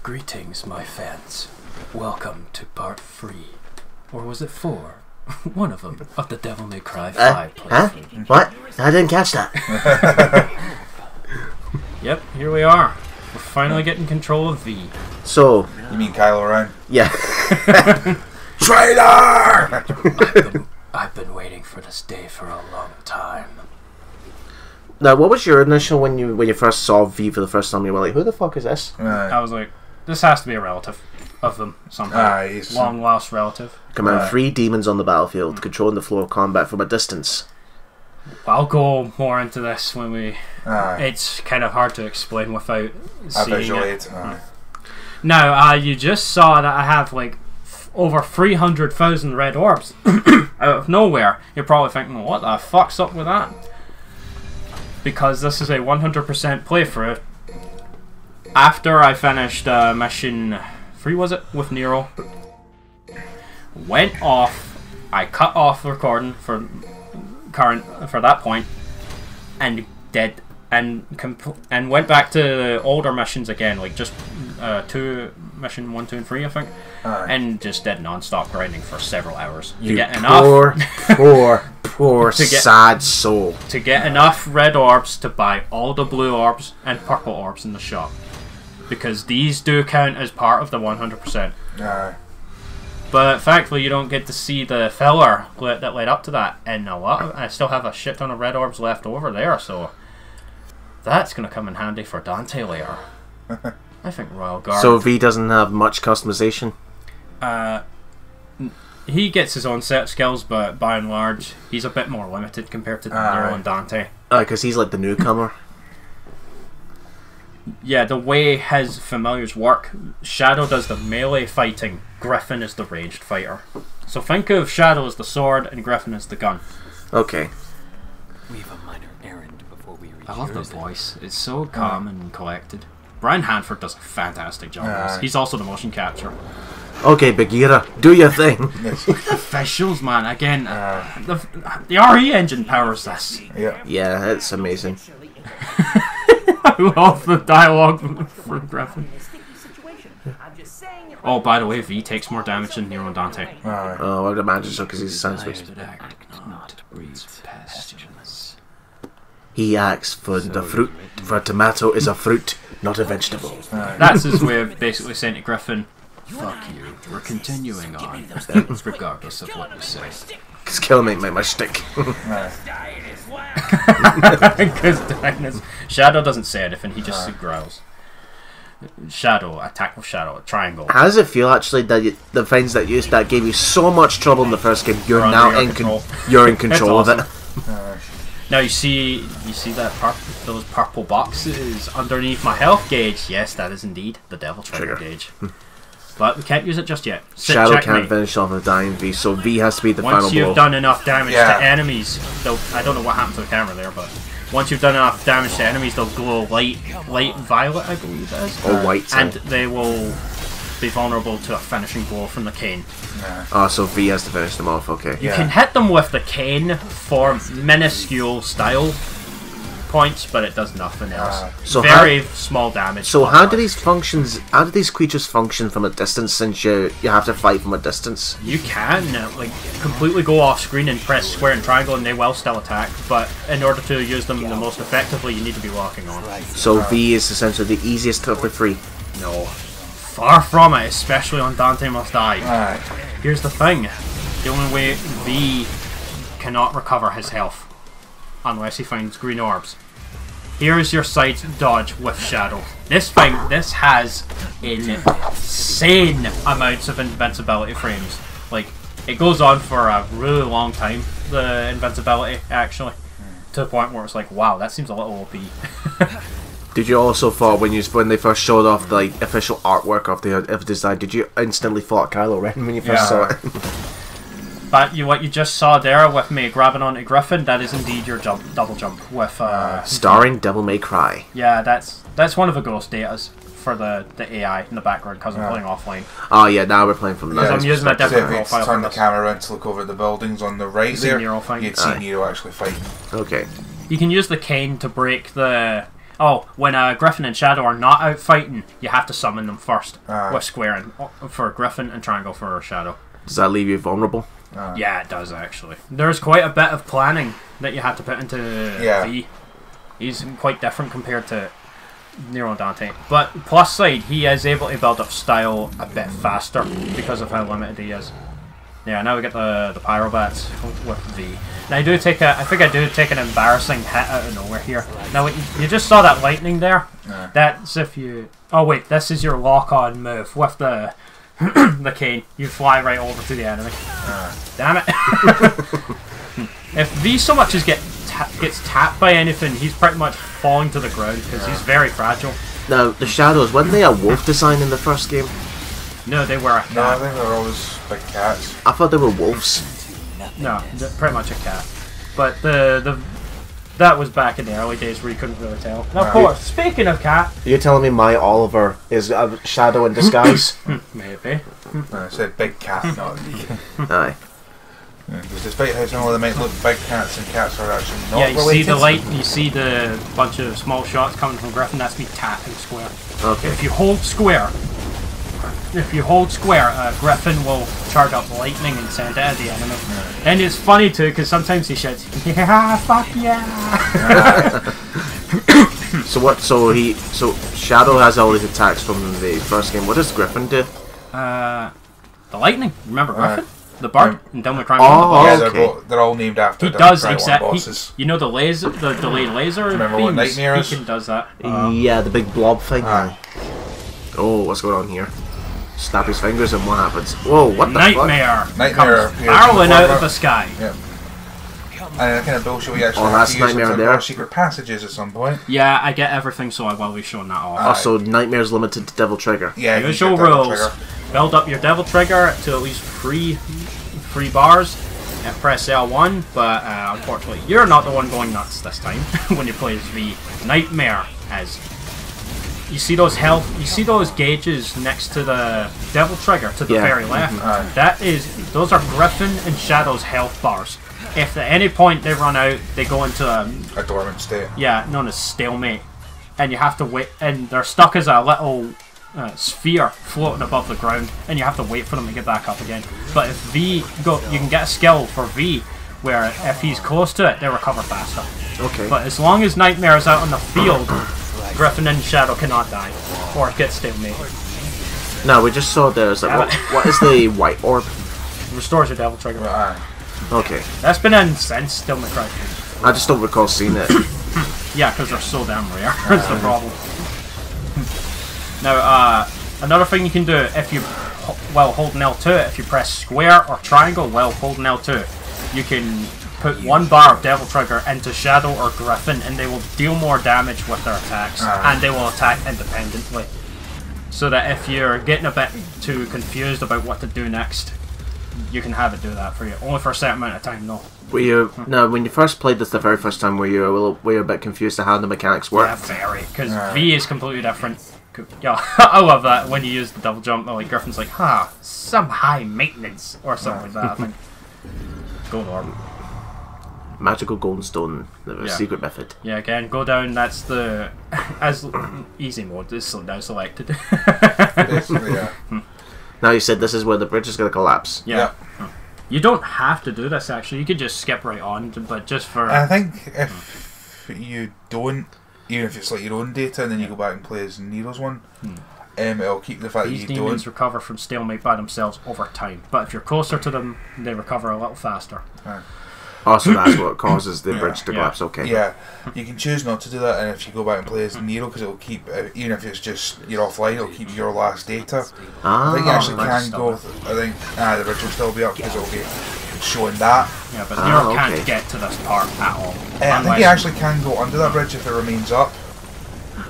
Greetings, my fans. Welcome to part 3. Or was it 4? One of them, of the Devil May Cry 5 playthrough. What? I didn't catch that. Yep, here we are. We're finally getting control of V. So... You mean Kylo Ren? Yeah. Traitor! I've been waiting for this day for a long time. Now, what was your initial when you first saw V for the first time? You were like, "Who the fuck is this?" I was like, this has to be a relative of them somehow. Long lost relative. Command 3 demons on the battlefield, controlling the flow of combat from a distance. I'll go more into this when we... It's kind of hard to explain without seeing it. Now, you just saw that I have like over 300,000 red orbs out of nowhere. You're probably thinking, well, what the fuck's up with that? Because this is a 100% playthrough. After I finished mission 3, was it? With Nero. Went off. I cut off the recording for that point, and went back to the older missions again, like just mission 1, 2, and 3, I think, and just did non-stop grinding for several hours. You get enough. Poor sad soul. To get enough red orbs to buy all the blue orbs and purple orbs in the shop, because these do count as part of the 100%. But thankfully, you don't get to see the filler that led up to that. And I still have a shit ton of red orbs left over there, so that's going to come in handy for Dante later. I think Royal Guard. So V doesn't have much customization? He gets his own set of skills, but by and large, he's a bit more limited compared to Nero and Dante. Because he's like the newcomer. Yeah, the way his familiars work, Shadow does the melee fighting, Griffin is the ranged fighter. So think of Shadow as the sword and Griffin as the gun. Okay. We have a minor errand before we reach. I love the voice. It's so calm and collected. Brian Hanford does a fantastic job. He's also the motion capture. Okay, Bagheera, do your thing. Look at the visuals, man. Again, the RE engine powers this. Yeah, it's amazing. I love the dialogue for Griffin. Oh, by the way, V takes more damage than Nero and Dante. Oh, I would imagine so, because he's a sand switch. He acts for the fruit, for a tomato is a fruit, not a vegetable. That's his way of basically saying to Griffin, fuck you, we're continuing on, regardless of what you say. Because killing ain't my shtick. Because Shadow doesn't say anything, he just growls. Shadow, attack with Shadow, triangle. How does it feel actually that the things that gave you so much trouble in the first game, you're now in control? You're in control of it. Now you see that those purple boxes underneath my health gauge. Yes, that is indeed the Devil Trigger gauge. But we can't use it just yet. Shadow can't finish off the dying V, so V has to be the final blow. Once you've done enough damage to enemies, I don't know what happened to the camera there, but once you've done enough damage to enemies, they'll glow light violet, I believe it is. Or white. And they will be vulnerable to a finishing blow from the cane. Oh, so V has to finish them off, okay. You can hit them with the cane for minuscule style points, but it does nothing else. So very small damage. So how do these creatures function from a distance, since you have to fight from a distance? You can like completely go off screen and press square and triangle and they will still attack, but in order to use them the most effectively you need to be walking on. So V is essentially the easiest of the 3? No. Far from it, especially on Dante Must Die. Here's the thing. The only way V cannot recover his health unless he finds green orbs. Here's your side dodge with Shadow. This has insane amounts of invincibility frames. Like, it goes on for a really long time, the invincibility, actually. To the point where it's like, wow, that seems a little OP. Did you also thought when they first showed off the official artwork of the design, did you instantly thought Kylo Ren when you first saw it? But what you just saw there with me grabbing onto Griffin, that is indeed your double jump with starring Devil May Cry. Yeah, that's one of the ghost datas for the AI in the background because I'm playing offline. Oh yeah, now we're playing from because I'm using a different profile. Turn the camera around to look over at the buildings on the right there. Nero you'd see Nero actually fighting. Okay. You can use the cane to break the Oh, when Griffin and Shadow are not out fighting, you have to summon them first with square and, for Griffin and triangle for Shadow. Does that leave you vulnerable? Yeah, it does actually. There's quite a bit of planning that you have to put into V. He's quite different compared to Nero and Dante. But plus side, he is able to build up style a bit faster because of how limited he is. Yeah, now we get the Pyrobats with V. Now I think I do take an embarrassing hit out of nowhere here. Now you just saw that lightning there. That's if you. Oh wait, this is your lock-on move with the the cane. You fly right over to the enemy. Damn it! If V so much as gets tapped by anything, he's pretty much falling to the ground because he's very fragile. Now the Shadows, weren't they a wolf design in the first game? No, they were a cat. No, I think they were always big cats. I thought they were wolves. No, pretty much a cat. But that was back in the early days where you couldn't really tell. Now, of course, speaking of cat... You're telling me my Oliver is a shadow in disguise? Maybe. I said big cat, not... Aye. Because despite how some of them might look big cats, and cats are actually not related. related. See the light, you see the bunch of small shots coming from Griffin, that's me tapping square. Okay. If you hold square, Griffin will charge up lightning and send it at the enemy. And it's funny too, because sometimes he shouts, "Yeah, fuck yeah!" So Shadow has all these attacks from the first game. What does Griffin do? The lightning. Remember Griffin? The bird and Devil May Cry. They're all named after. He does exactly. You know the laser, the delayed laser. Remember what Nightmare is? He does that. Yeah, the big blob thing. Oh, what's going on here? Snap his fingers and what happens? Whoa, what the fuck? Nightmare barreling out of the sky. Yeah. And that kind of bullshit we actually have to use there. Secret passages at some point. Yeah, I get everything, so I will be showing that off. Also, Nightmare's limited to Devil Trigger. Yeah, usual rules. Build up your Devil Trigger to at least three bars and press L1, but unfortunately you're not the one going nuts this time when you play as V. Nightmare as you see those gauges next to the Devil Trigger to the very left. Those are Griffin and Shadow's health bars. If at any point they run out, they go into a dormant state. Yeah, known as stalemate, and you have to wait, and they're stuck as a little sphere floating above the ground, and you have to wait for them to get back up again. But if you can get a skill for V where if he's close to it, they recover faster. Okay. But as long as Nightmare is out on the field, Griffin and Shadow cannot die or get stalemated. No, we just saw there's like what is the white orb? Restores your Devil Trigger. Okay. That's been in since Devil May Cry. I just don't recall seeing it. Yeah, because they're so damn rare. That's the problem. Now, another thing you can do if you, while holding L2, if you press square or triangle while holding L2, you can put one bar of Devil Trigger into Shadow or Griffin, and they will deal more damage with their attacks, and they will attack independently. So that if you're getting a bit too confused about what to do next, you can have it do that for you. Only for a certain amount of time, though. When you first played this the very first time, were you a bit confused to how the mechanics work? Yeah, very, because V is completely different. Yeah, I love that when you use the double jump. Like Griffin's like, some high maintenance or something like that. I think. Gold orb. Magical golden stone, the secret method. Yeah, again, go down. That's the easy mode. This is now selected. Now you said this is where the bridge is going to collapse. Yeah. You don't have to do this actually. You could just skip right on, but just for. I think if you don't. Even if it's like your own data and then you go back and play as Nero's one, it'll keep the fact that you don't. These demons recover from stalemate by themselves over time, but if you're closer to them, they recover a little faster. Oh, so that's what causes the bridge to collapse, okay. Yeah, you can choose not to do that, and if you go back and play as Nero, because it'll keep, even if it's just you're offline, it'll keep your last data. I think you actually can go, I think the bridge will still be up because it'll be showing that. Yeah, but Nero can't get to this part at all. I think you actually can go under that bridge if it remains up.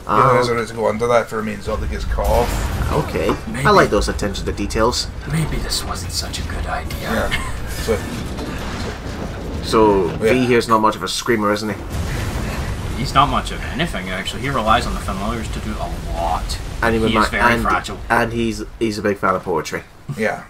There's a route to go under that if it remains up that gets cut off. Okay, I like those attention to details. Maybe this wasn't such a good idea. Yeah. So V here's not much of a screamer, isn't he? He's not much of anything, actually. He relies on the familiars to do a lot. And he's very fragile. And he's a big fan of poetry. Yeah.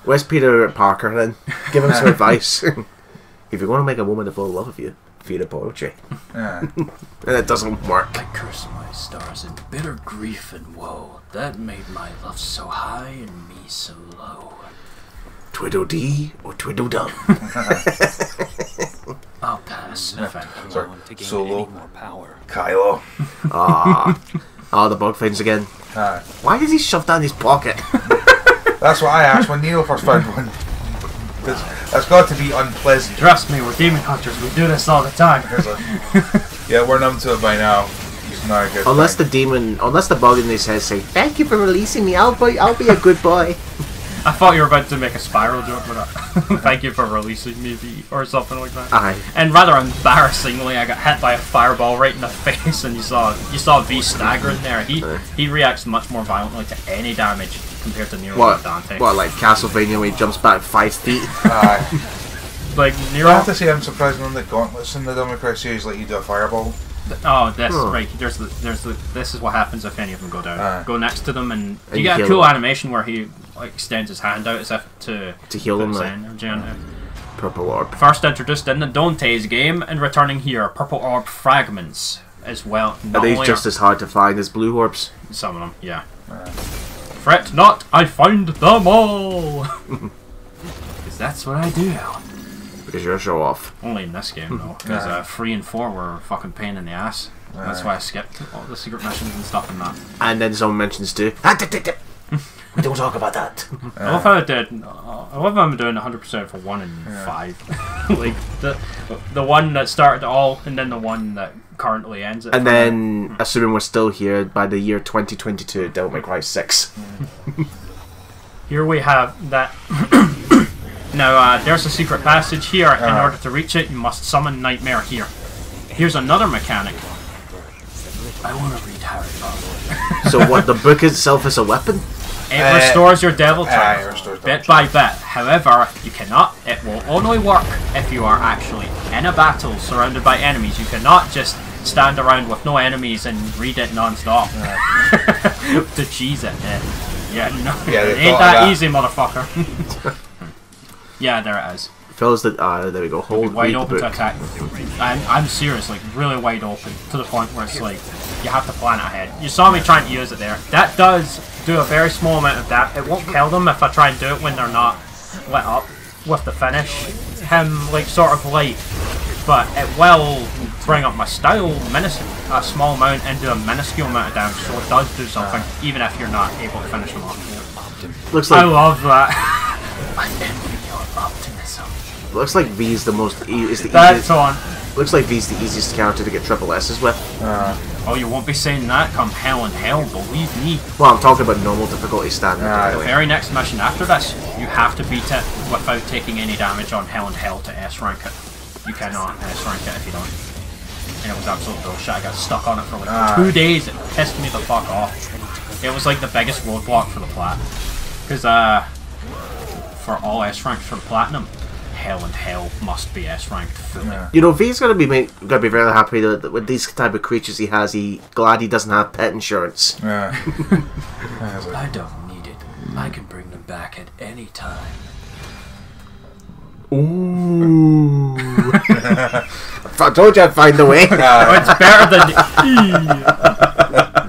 Where's Peter Parker then? Give him some advice. If you're going to make a woman to fall in love with you, Fear of poetry. Yeah. And it doesn't work. I curse my stars in bitter grief and woe. That made my love so high and me so low. Twiddle-dee or twiddle-dum. I'll pass. Thank you. Sorry. To gain Solo. any more power. Kylo. The bug things again. Aye. Why does he shove down his pocket? That's what I asked when Nero first found one. That's got to be unpleasant. Trust me, we're demon hunters. We do this all the time. Yeah, we're numb to it by now. He's not a good Unless thing. unless the bug in his head say, "Thank you for releasing me. I'll be a good boy." I thought you were about to make a spiral joke with that. Thank you for releasing me, or something like that. Aye. And rather embarrassingly, I got hit by a fireball right in the face, and you saw V staggering there. He reacts much more violently to any damage compared to Nero and Dante. What, like Castlevania where he jumps back 5 feet? Aye. Like I Nero. have to say I'm surprised none of the gauntlets in the Devil May Cry series let you do a fireball. Oh, right. This is what happens if any of them go down. Go next to them, and you you get a heal cool them. animation where he like extends his hand out as if to heal put them. his energy on it. Purple orb. First introduced in the Dante's game, and returning here, purple orb fragments as well. Are these just as hard to find as blue orbs? Some of them, yeah. Fret not, I find them all! Because that's what I do. Because you're a show off. Only in this game, though. Because 3 and 4 were a fucking pain in the ass. That's why I skipped all the secret missions and stuff and that. And then someone mentions too. We don't talk about that. I love how I'm doing 100% for 1 and 5. Like, the one that started it all, and then the one that currently ends it. And then, assuming we're still here by the year 2022, Devil May Cry 6. Here we have that. Now, there's a secret passage here. In order to reach it, you must summon Nightmare here. Here's another mechanic. I want to read Harry Potter. So what, the book itself is a weapon? It restores your devil type, bit by bit. However, you cannot. It will only work if you are actually in a battle surrounded by enemies. You cannot just stand around with no enemies and read it non-stop. To cheese it. Yeah, no, it ain't that easy, motherfucker. Yeah, there it is. Fellas, there we go. Hold wide open the to book. attack. I'm serious, like really wide open to the point where it's like you have to plan it ahead. You saw me trying to use it there. That does do a very small amount of that. It won't kill them if I try and do it when they're not lit up with the finish. Him like sort of light, but it will bring up my style a small amount and do a minuscule amount of damage. So it does do something, even if you're not able to finish them off. Looks like I love that. I envy your optimism. looks like V's the most That's on. Looks like V's the easiest character to get triple S's with. Oh, you won't be saying that come hell and hell, believe me. Well, I'm talking about normal difficulty standard. The very next mission after this, you have to beat it without taking any damage on hell and hell to S rank it. You cannot S rank it if you don't. And it was absolute bullshit. I got stuck on it for like 2 days. It pissed me the fuck off. It was like the biggest roadblock for the plat. Because for all S ranks for the platinum, hell and hell must be S ranked fully. You know, V's gonna be very happy that with these type of creatures he has. Glad he doesn't have pet insurance. I don't need it. I can bring them back at any time. Ooh! I told you I'd find a way. It's better than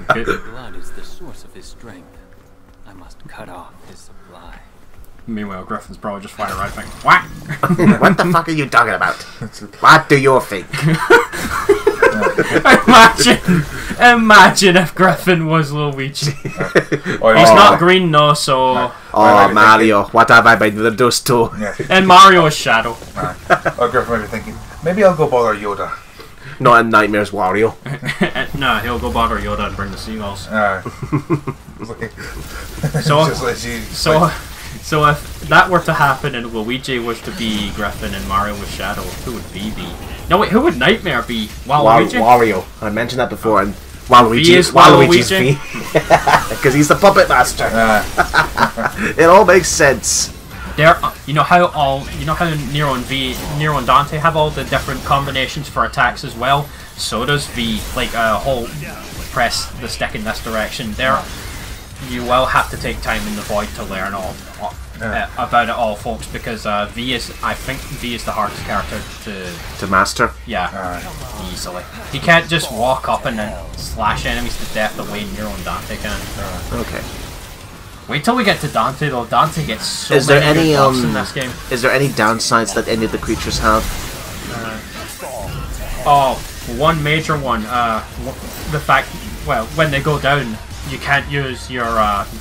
Blood is the source of his strength. I must cut off his supply. Meanwhile, Griffin's probably just flying around thinking, what? What the fuck are you talking about? What do you think? Imagine if Griffin was Luigi. He's not green though, so... Oh, Mario, what have I been with those two? And Mario is Shadow. Or Griffin might be thinking, maybe I'll go bother Yoda. Not in Nightmares Wario. Nah, he'll go bother Yoda and bring the seagulls. So if that were to happen and Luigi was to be Griffin and Mario was Shadow, who would V be? No wait, who would Nightmare be? Waluigi? Wario. I mentioned that before, and Waluigi's V. Because he's the puppet master. It all makes sense. You know how Nero and Dante have all the different combinations for attacks as well. So does V. Like a whole press the stick in this direction. you will have to take time in the void to learn about it all, folks, because V is, I think V is the hardest character to master. Yeah, easily. He can't just walk up and then slash enemies to death the way Nero and Dante can. Okay. Wait till we get to Dante though. Dante gets so is there many any good buffs in this game. Is there any downsides that any of the creatures have? One major one. The fact, well, when they go down, you can't use your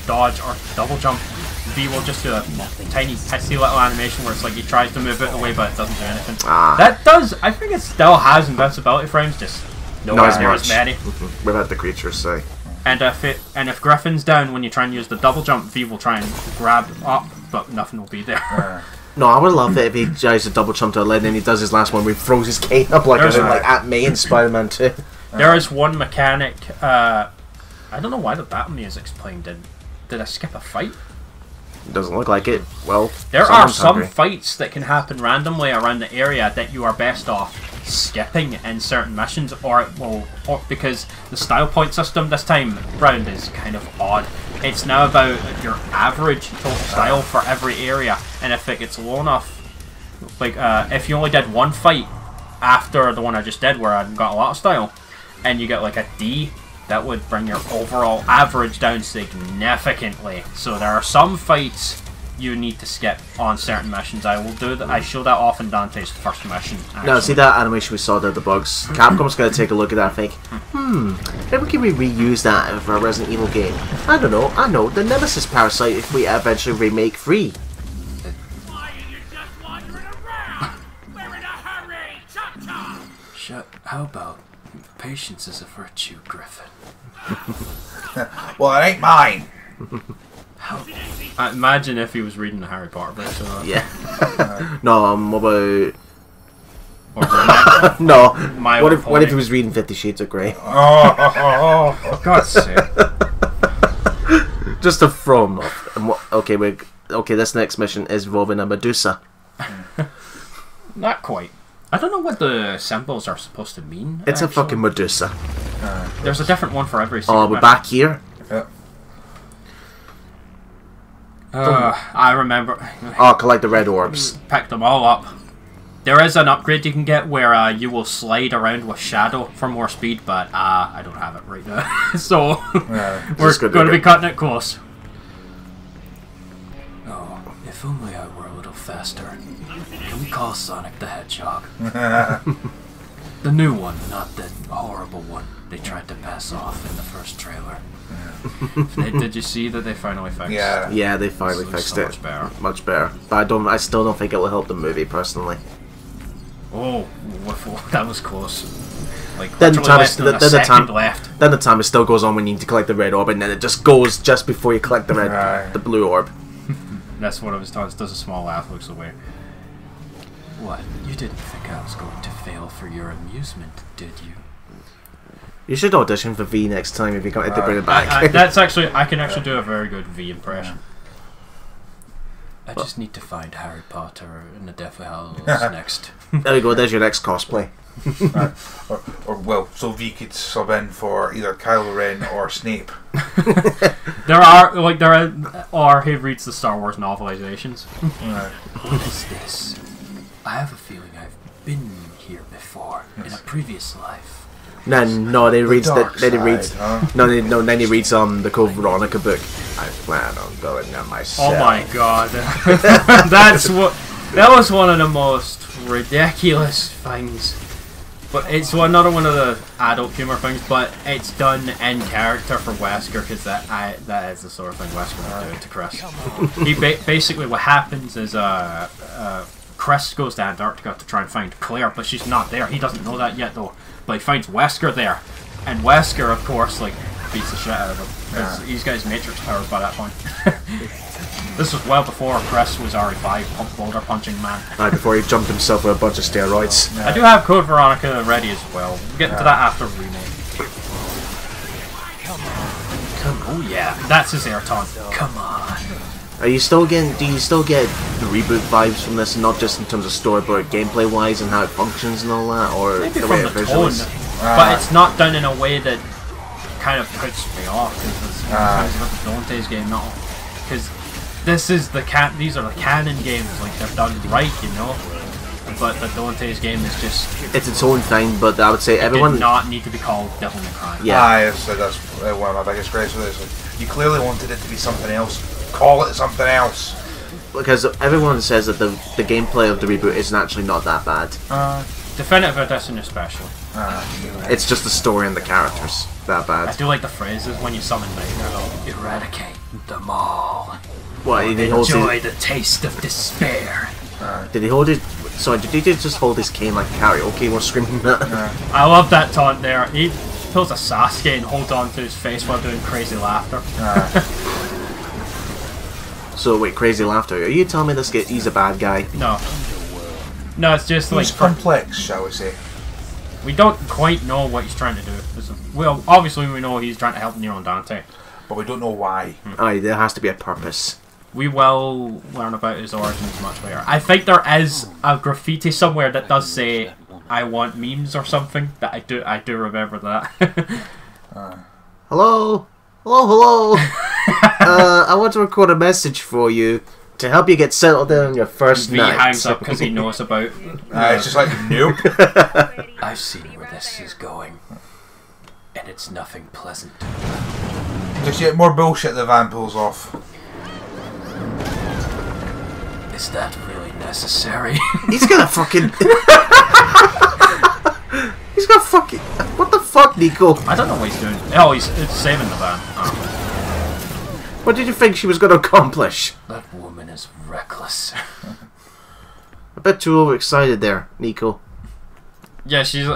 dodge or double jump. V will just do a tiny, pissy little animation where it's like he tries to move out of the way, but it doesn't do anything. That does. I think it still has invincibility frames, just not as many. Without the creatures, say. And if Griffin's down when you try and use the double jump, V will try and grab up, but nothing will be there. No, I would love it if he tries to double jump to a lid and he does his last one where he throws his cane up like at me in Spider-Man 2. There is one mechanic. I don't know why the battle music's playing. Did I skip a fight? Doesn't look like it. Well, there are some fights that can happen randomly around the area that you are best off skipping in certain missions, or because the style point system this time round is kind of odd. It's now about your average total style for every area, and if it gets low enough, like if you only did one fight after the one I just did where I got a lot of style, and you get like a D, that would bring your overall average down significantly. So there are some fights you need to skip on certain missions. I will do that. I show that off in Dante's first mission. Actually. No, see that animation we saw there, the bugs. Capcom's going to take a look at that and think, maybe can we reuse that for a Resident Evil game? I don't know. I know the Nemesis Parasite if we eventually remake 3. Why are you just wandering around? We're in a hurry. Chop chop. Shut. How about patience is a virtue, Griffin? Well, it ain't mine. Imagine if he was reading the Harry Potter books. Yeah. No, what about... Or no. What if he was reading 50 Shades of Grey? For God's sake. Just to throw him off. Okay, this next mission is involving a Medusa. Not quite. I don't know what the symbols are supposed to mean. It's actually a fucking Medusa. There's a different one for every single we're back here? Yeah. I remember. Collect the red orbs. Pick them all up. There is an upgrade you can get where you will slide around with Shadow for more speed, but I don't have it right now. So we're going to be cutting it close. Oh, if only I were a little faster. Can we call Sonic the Hedgehog? The new one, not the horrible one they tried to pass off in the first trailer. Did you see that they finally fixed it? Yeah, they finally fixed it. Much better. But I still don't think it will help the movie, personally. Oh, that was close. Like, then the time still goes on when you need to collect the red orb, and then it just goes just before you collect the blue orb. That's what I was taught. It does a small laugh, looks away. What? You didn't think I was going to fail for your amusement, did you? You should audition for V next time if you come to bring it back. I can actually do a very good V impression. I just need to find Harry Potter and the Deathly Hallows next. There we go. There's your next cosplay. So V could sub in for either Kylo Ren or Snape. Or he reads the Star Wars novelizations. What is this? I have a feeling I've been here before in a previous life. Then he reads the Code Veronica book. I plan on going there myself. Oh my god. That was one of the most ridiculous things. But it's another one of the adult humor things, but it's done in character for Wesker, because that is the sort of thing Wesker would do to Chris. Basically what happens is Chris goes to Antarctica to try and find Claire, but she's not there. He doesn't know that yet though. But he finds Wesker there, and Wesker, of course, like beats the shit out of him because he's got his Matrix powers by that point. This was well before Chris was RE5 boulder punching man. Before he jumped himself with a bunch of steroids. I do have Code Veronica ready as well. We'll get into that after remake. Oh yeah, that's his air taunt. Come on. Do you still get the reboot vibes from this, not just in terms of story, but gameplay wise and how it functions and all that, or maybe the from way the it visuals? tone, but it's not done in a way that kind of puts me off because it's about the Dante's game, not because this is these are the canon games, like they're done right, you know. But the Dante's game is just it's its own thing. But I would say everyone did not need to be called Devil May Cry. Yeah, yes, that's one of my biggest gripes with this. Like, you clearly wanted it to be something else. Call it something else. Because everyone says that the gameplay of the reboot is actually not that bad. Definitive Edition especially. It's just the story and the characters that bad. I do like the phrases when you summon Nightmare though. Eradicate them all. What, did he hold Enjoy the taste of despair. Did he hold his... Sorry, did he just hold his cane like karaoke while screaming that? I love that taunt there. He pulls a Sasuke and holds on to his face while doing crazy laughter. So wait, crazy laughter. Are you telling me this guy, he's a bad guy? No. No, it's just like... He's complex, shall we say. We don't quite know what he's trying to do. Well, obviously we know he's trying to help Nero and Dante. But we don't know why. Aye, there has to be a purpose. We will learn about his origins much later. I think there is a graffiti somewhere that does say, "I want memes" or something. That I do remember that. Hello? Hello? I want to record a message for you to help you get settled in on your first V night. hangs up because he knows about... It's just like, nope. I've seen where this is going, and it's nothing pleasant. Just yet more bullshit the van pulls off. Is that really necessary? He's gonna fucking... He's gonna fucking... What the fuck, Nico? I don't know what he's doing. Oh, he's saving the van. Oh. What did you think she was gonna accomplish? That woman is reckless. A bit too overexcited there, Nico. Yeah, she's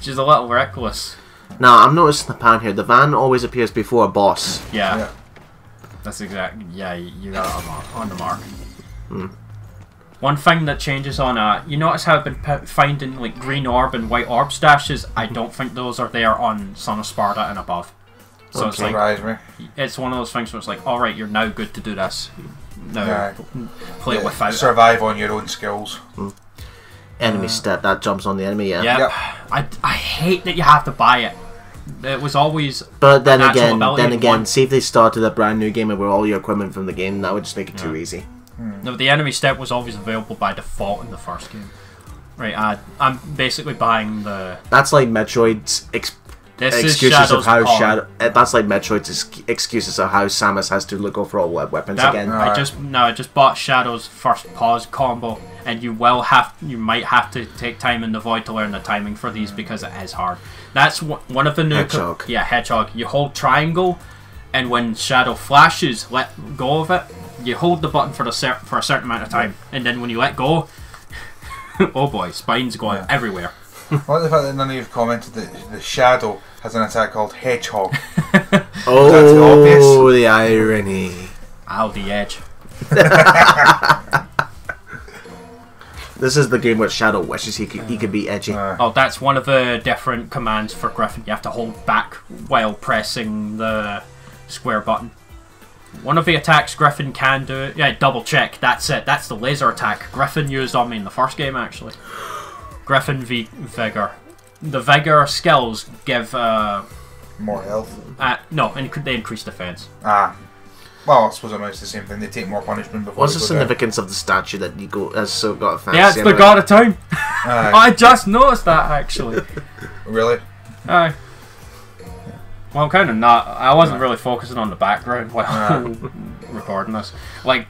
she's a little reckless. Now, I'm noticing the pan here. The van always appears before a boss. Yeah. That's exactly. Yeah, you got it on the mark. One thing that changes on you notice how I've been finding like green orb and white orb stashes. I don't think those are there on Son of Sparta and above. So it's like it's one of those things where it's like, all right, you're now good to do this. Now play without survive on your own skills. Enemy stat that jumps on the enemy. Yeah. Yep. I hate that you have to buy it. It was always. But then again, see if they started a brand new game with all your equipment from the game, that would just make it too easy. No, the enemy step was always available by default in the first game. Right, I'm basically buying the... That's like Metroid's excuses of how that's like Metroid's excuses of how Samus has to look over all weapons again. I just bought Shadow's first pause combo, and you might have to take time in the void to learn the timing for these because it is hard. That's one of the new Hedgehog. Hedgehog. You hold triangle, and when Shadow flashes, let go of it. You hold the button for a certain amount of time, and then when you let go, oh boy, spines going everywhere. I like the fact that none of you have commented that the Shadow has an attack called Hedgehog. Oh, the irony. Ow, the edge. This is the game where Shadow wishes he could be edgy. Oh, that's one of the different commands for Griffin. You have to hold back while pressing the square button. One of the attacks Griffin can do... Yeah, double check. That's it. That's the laser attack Griffin used on me in the first game, actually. Griffin v Vigor. The Vigor skills give... more health? No, they increase defense. Well, I suppose it's the same thing. They take more punishment before. What's the significance of the statue that Nico has so got a fancy? Yeah, it's the God of Time. I just noticed that, actually. Really? Aye. Well, kind of not. I wasn't really focusing on the background while recording this. Like,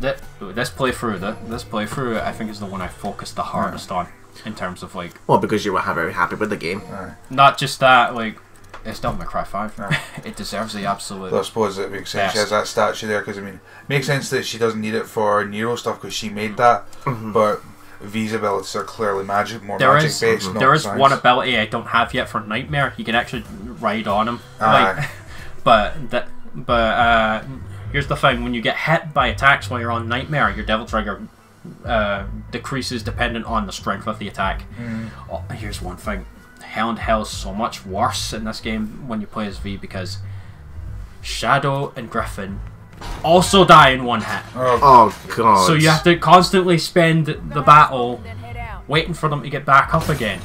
this playthrough, I think is the one I focused the hardest on in terms of like. Well, because you were very happy with the game. Not just that, like. It's Devil May Cry 5. It deserves the absolute. Well, I suppose it makes sense. She has that statue there because I mean, it makes sense that she doesn't need it for Nero stuff because she made that. But V's abilities are clearly magic based. There is one ability I don't have yet for Nightmare. You can actually ride on him. But here's the thing: when you get hit by attacks while you're on Nightmare, your Devil Trigger decreases dependent on the strength of the attack. Oh, here's one thing. Hell in Hell is so much worse in this game when you play as V because Shadow and Griffin also die in one hit. Oh god. So you have to constantly spend the battle waiting for them to get back up again.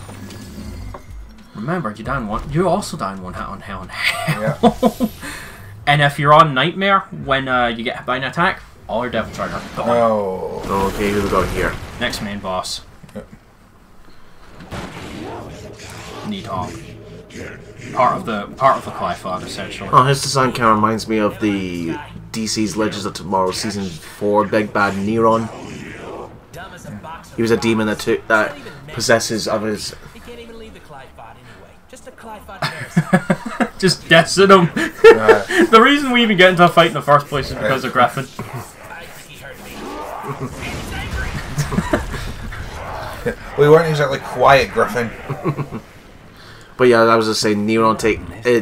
remember, you also die in one hit on Hell in Hell. Yeah. And if you're on Nightmare, when you get hit by an attack, all your Devil Trigger gone. Oh. Okay, who we got here? Next main boss. Yep. Needhog. Part of the Clifod, essentially. Oh, his design kind of reminds me of the DC's Legends of Tomorrow Season 4 Big Bad Neron. He was a demon that possesses others. He can't even leave the Clifod anyway. Just a Clifod Just dissing him. The reason we even get into a fight in the first place is because of Griffin. We weren't exactly quiet, Griffin. But yeah, I was just saying, Neron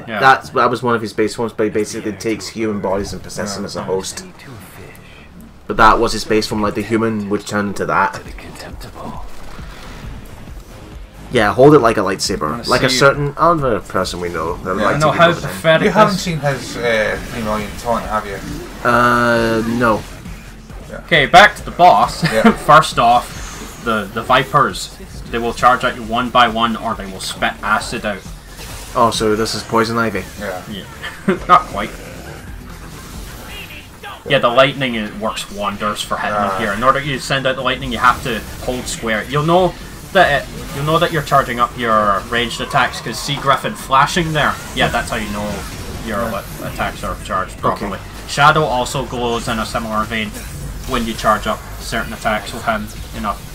that was one of his base forms, but he basically takes human bodies and possesses them as a host. But that was his base form, like the human, which turned into that. Yeah, hold it like a lightsaber, like a certain other person we know. That likes to how pathetic. You haven't seen his 3 million taunt, have you? No. Okay, back to the boss. Yeah. First off, the Vipers. They will charge at you one by one, or they will spit acid out. Oh, so this is Poison Ivy. Yeah. Not quite. Yeah, the lightning works wonders for hitting them here. In order to send out the lightning, you have to hold square. You'll know that you're charging up your ranged attacks because see Griffin flashing there. Yeah, that's how you know your attacks are charged properly. Okay. Shadow also glows in a similar vein when you charge up certain attacks with him.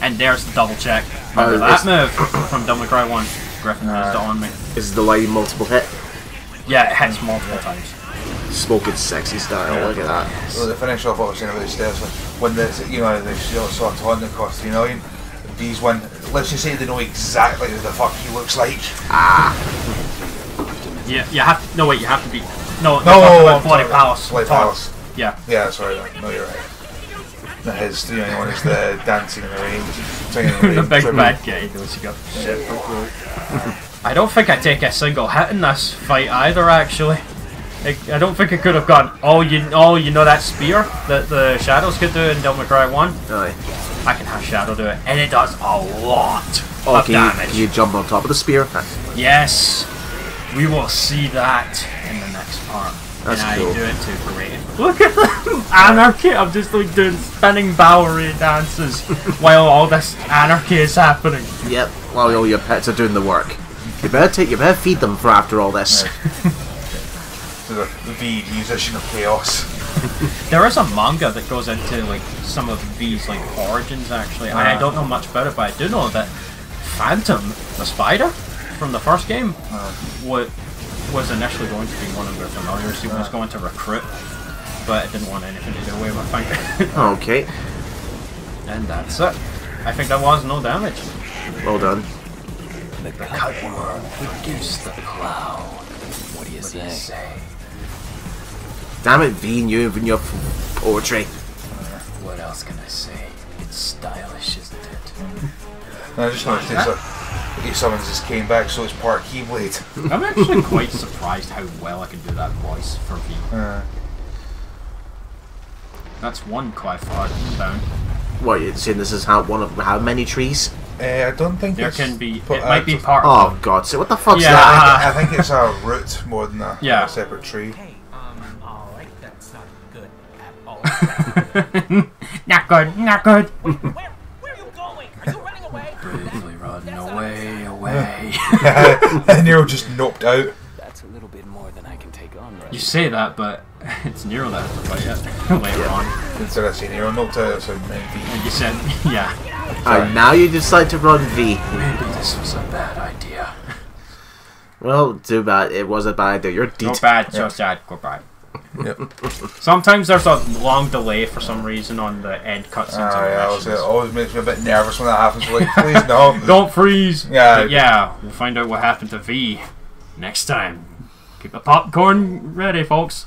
And there's the double check. Remember that move from Devil May Cry 1? Griffin used it on me. Is the light multiple hit? Yeah, it hits multiple times. Smoking sexy style, look at that. Well, to finish off what I was saying about the stairs, when they saw taunt that cost 3 million, these one, let's just say they know exactly who the fuck he looks like. Yeah, you have to, no wait, you have to be, no, Bloody Palace. Bloody Palace. Yeah. Yeah, sorry, no, you're right. His 3 million is the dancing in the rain. The big bad guy knows you got shit for quote. I don't think I take a single hit in this fight either, actually. I don't think it could have gone. Oh, you know that spear that the shadows could do in Devil May Cry 1? Aye. I can have Shadow do it, and it does a lot of damage. You jump on top of the spear? Yes, we will see that in the next part. That's and cool. I do it too for rating. Look at them! Anarchy! I'm just like doing spinning Bowery dances while all this anarchy is happening. Yep, while all your pets are doing the work. You better feed them for after all this. The V, musician of chaos. There is a manga that goes into like some of V's like origins actually. I don't know much about it, but I do know that Phantom, the spider from the first game, was initially going to be one of their familiars. He was going to recruit, but it didn't want anything to do with him, I think. Okay. And that's it. I think that was no damage. Well done. The cutworm reduced the cloud. What do you say? Damn it, V, and you and your poetry. What else can I say? It's stylish, isn't it? I just noticed he summons his cane back, so it's part Keyblade. I'm actually quite surprised how well I can do that voice for V. That's one Clifod down. What, you're saying this is how many trees? I don't think there can be. It might be part of. Oh God! So what the fuck's that? I think it's a root more than a separate tree. Hey, alright, that's not good at all. Not good. Not good. Where are you going? Are you running away? Bravely running away. And Nero just noped out. That's a little bit more than I can take on right You say that, but it's Nero that has to fight it later on. Instead of saying Nero noped out, so V. You said, yeah. And now you decide to run V. Maybe this was a bad idea. Well, too bad. It was a bad idea. You're No bad, just sad. Goodbye. Yep. Sometimes there's a long delay for some reason on the end cutscenes. It always makes me a bit nervous when that happens. Like, please no. Don't freeze. Yeah. But yeah, we'll find out what happened to V next time. Keep the popcorn ready, folks.